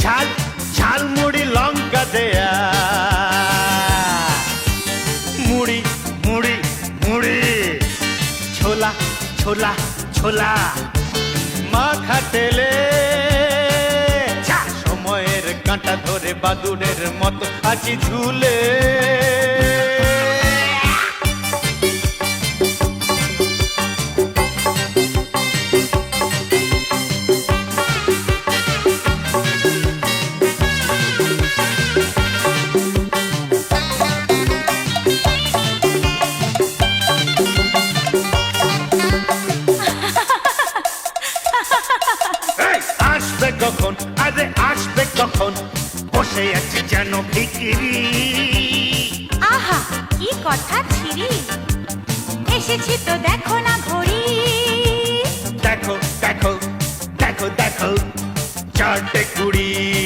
ঝাল ঝাল মুড়ি লঙ্কা দেয়া, মুড়ি মুড়ি মুড়ি, ছোলা ছোলা ছোলা, মাখা তেলে সময়ের কাঁটা ধরে বাদুড়ের মতো আছি ঝুলে। আসবে কখন, আরে আসবে কখন, বসে আছে যেন ভিখিরি। আহা কি কথা ছিরি, এসেছি তো দেখো না ঘড়ি। দেখো দেখো দেখো দেখো, 4টে 20।